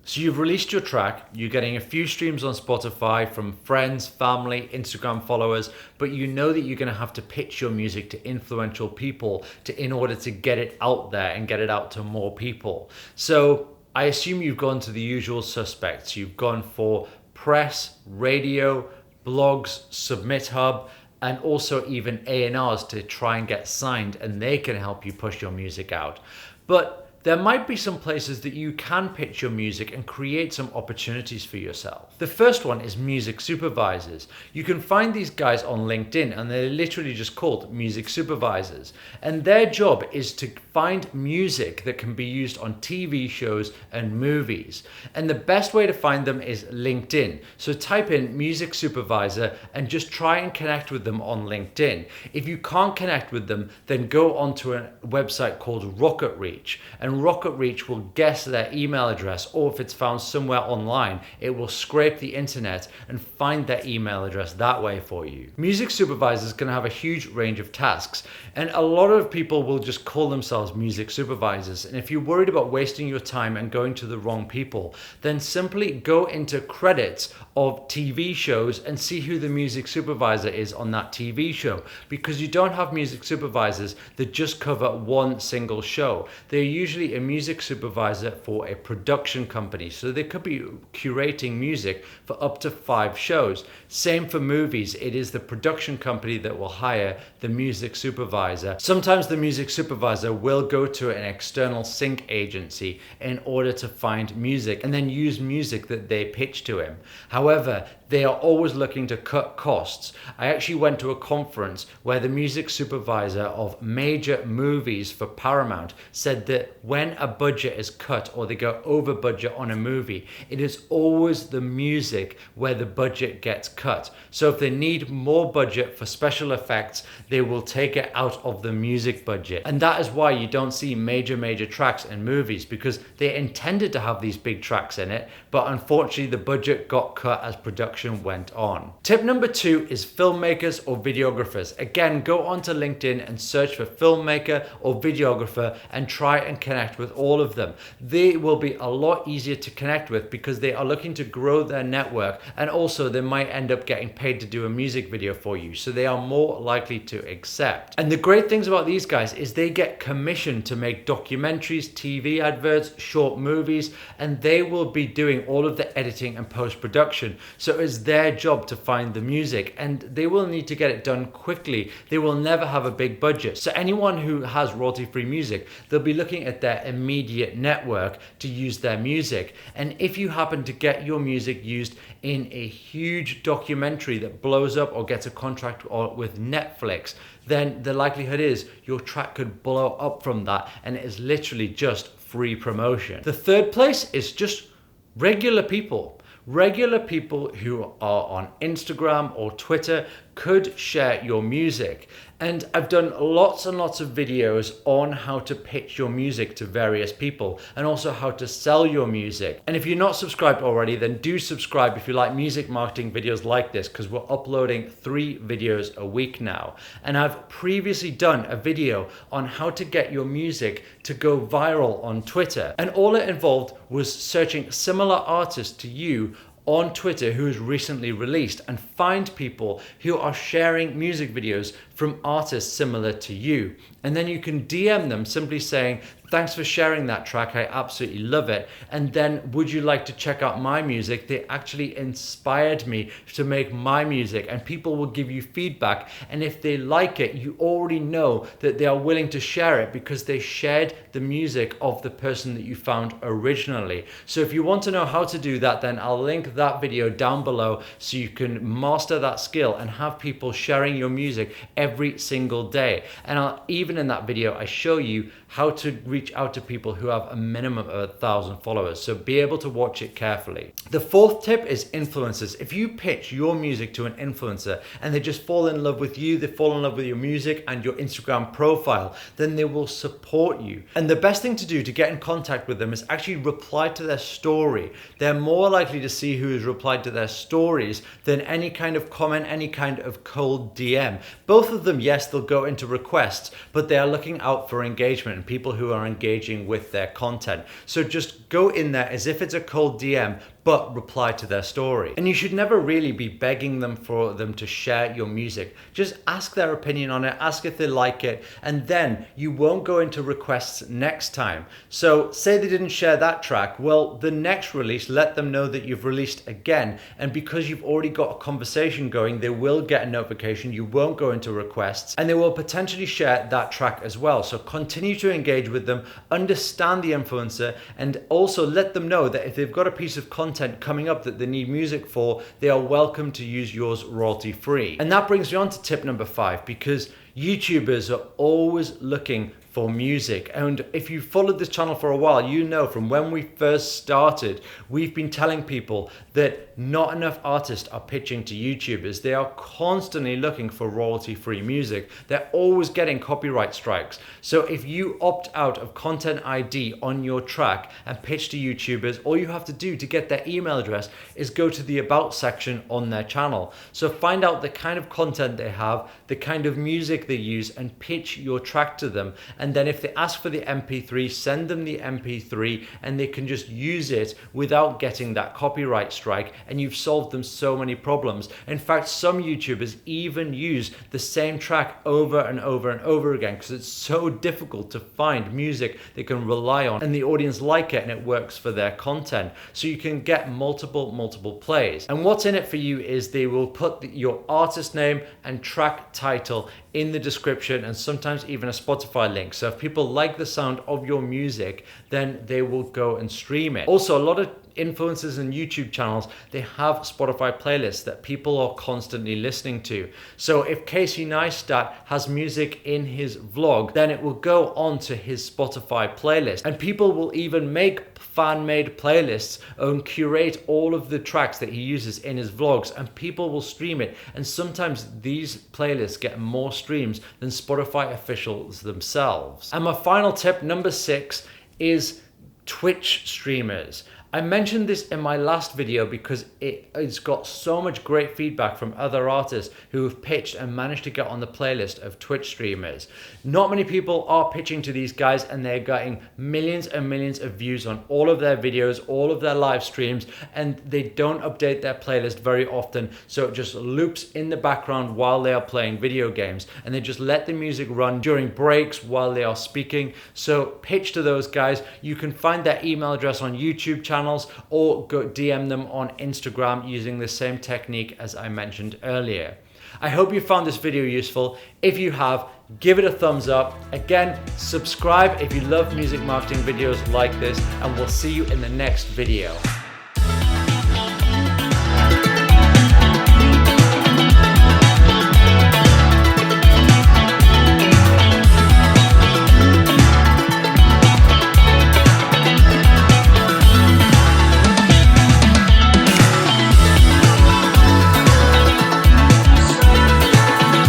So you've released your track, you're getting a few streams on Spotify from friends, family, Instagram followers, but you know that you're going to have to pitch your music to influential people in order to get it out there and get it out to more people. So I assume you've gone to the usual suspects. You've gone for press, radio, blogs, Submit Hub, and also even A&Rs to try and get signed, and they can help you push your music out. But there might be some places that you can pitch your music and create some opportunities for yourself. The first one is music supervisors. You can find these guys on LinkedIn, and they're literally just called music supervisors. And their job is to find music that can be used on TV shows and movies. And the best way to find them is LinkedIn. So type in music supervisor and just try and connect with them on LinkedIn. If you can't connect with them, then go onto a website called Rocket Reach. And Rocket Reach will guess their email address, or if it's found somewhere online, it will scrape the internet and find their email address that way for you. Music supervisors can have a huge range of tasks, and a lot of people will just call themselves music supervisors. And if you're worried about wasting your time and going to the wrong people, then simply go into credits of TV shows and see who the music supervisor is on that TV show, because you don't have music supervisors that just cover one single show. They're usually a music supervisor for a production company, so they could be curating music for up to 5 shows. Same for movies, it is the production company that will hire the music supervisor. Sometimes the music supervisor will go to an external sync agency in order to find music and then use music that they pitch to him. However, they are always looking to cut costs. I actually went to a conference where the music supervisor of major movies for Paramount said that when a budget is cut or they go over budget on a movie, it is always the music where the budget gets cut. So if they need more budget for special effects, they will take it out of the music budget. And that is why you don't see major tracks in movies, because they intended to have these big tracks in it, but unfortunately the budget got cut as production went on. Tip number 2 is filmmakers or videographers. Again, go onto LinkedIn and search for filmmaker or videographer and try and connect with all of them. They will be a lot easier to connect with because they are looking to grow their network, and also they might end up getting paid to do a music video for you, so they are more likely to accept. And the great things about these guys is they get commissioned to make documentaries, TV adverts, short movies, and they will be doing all of the editing and post-production. So it's their job to find the music, and they will need to get it done quickly. They will never have a big budget. So anyone who has royalty-free music, they'll be looking at their immediate network to use their music. And if you happen to get your music used in a huge documentary that blows up or gets a contract with Netflix, then the likelihood is your track could blow up from that, and it is literally just free promotion. The third place is just regular people. Regular people who are on Instagram or Twitter could share your music. And I've done lots and lots of videos on how to pitch your music to various people and also how to sell your music. And if you're not subscribed already, then do subscribe if you like music marketing videos like this, because we're uploading 3 videos a week now. And I've previously done a video on how to get your music to go viral on Twitter. And all it involved was searching similar artists to you on Twitter who has recently released, and find people who are sharing music videos from artists similar to you. And then you can DM them simply saying, thanks for sharing that track, I absolutely love it. And then, would you like to check out my music? They actually inspired me to make my music, and people will give you feedback. And if they like it, you already know that they are willing to share it because they shared the music of the person that you found originally. So if you want to know how to do that, then I'll link that video down below so you can master that skill and have people sharing your music every single day. And even in that video, I show you how to reach out to people who have a minimum of 1,000 followers. So be able to watch it carefully. The fourth tip is influencers. If you pitch your music to an influencer and they just fall in love with you, they fall in love with your music and your Instagram profile, then they will support you. And the best thing to do to get in contact with them is actually reply to their story. They're more likely to see who has replied to their stories than any kind of comment, any kind of cold DM. Both of them, yes, they'll go into requests, but they are looking out for engagement and people who are engaging with their content. So just go in there as if it's a cold DM, but reply to their story. And you should never really be begging them for them to share your music. Just ask their opinion on it, ask if they like it, and then you won't go into requests next time. So say they didn't share that track, well, the next release, let them know that you've released again, and because you've already got a conversation going, they will get a notification, you won't go into requests, and they will potentially share that track as well. So continue to engage with them, understand the influencer, and also let them know that if they've got a piece of content coming up that they need music for, they are welcome to use yours royalty free. And that brings me on to tip number 5, because YouTubers are always looking for music. And if you followed this channel for a while, you know from when we first started, we've been telling people that not enough artists are pitching to YouTubers. They are constantly looking for royalty-free music. They're always getting copyright strikes. So if you opt out of Content ID on your track and pitch to YouTubers, all you have to do to get their email address is go to the About section on their channel. So find out the kind of content they have, the kind of music they use, and pitch your track to them. And then if they ask for the MP3, send them the MP3 and they can just use it without getting that copyright strike, and you've solved them so many problems. In fact, some YouTubers even use the same track over and over and over again because it's so difficult to find music they can rely on and the audience like it and it works for their content. So you can get multiple plays. And what's in it for you is they will put your artist name and track title in the description, and sometimes even a Spotify link. So if people like the sound of your music, then they will go and stream it. Also, a lot of influencers and YouTube channels, they have Spotify playlists that people are constantly listening to. So if Casey Neistat has music in his vlog, then it will go on to his Spotify playlist. And people will even make fan-made playlists and curate all of the tracks that he uses in his vlogs, and people will stream it. And sometimes these playlists get more streams than Spotify officials themselves. And my final tip, number 6, is Twitch streamers. I mentioned this in my last video because it's got so much great feedback from other artists who have pitched and managed to get on the playlist of Twitch streamers. Not many people are pitching to these guys, and they're getting millions and millions of views on all of their videos, all of their live streams, and they don't update their playlist very often, so it just loops in the background while they are playing video games, and they just let the music run during breaks while they are speaking. So pitch to those guys. You can find their email address on YouTube channels or go DM them on Instagram using the same technique as I mentioned earlier. I hope you found this video useful. If you have, give it a thumbs up. Again, subscribe if you love music marketing videos like this, and we'll see you in the next video.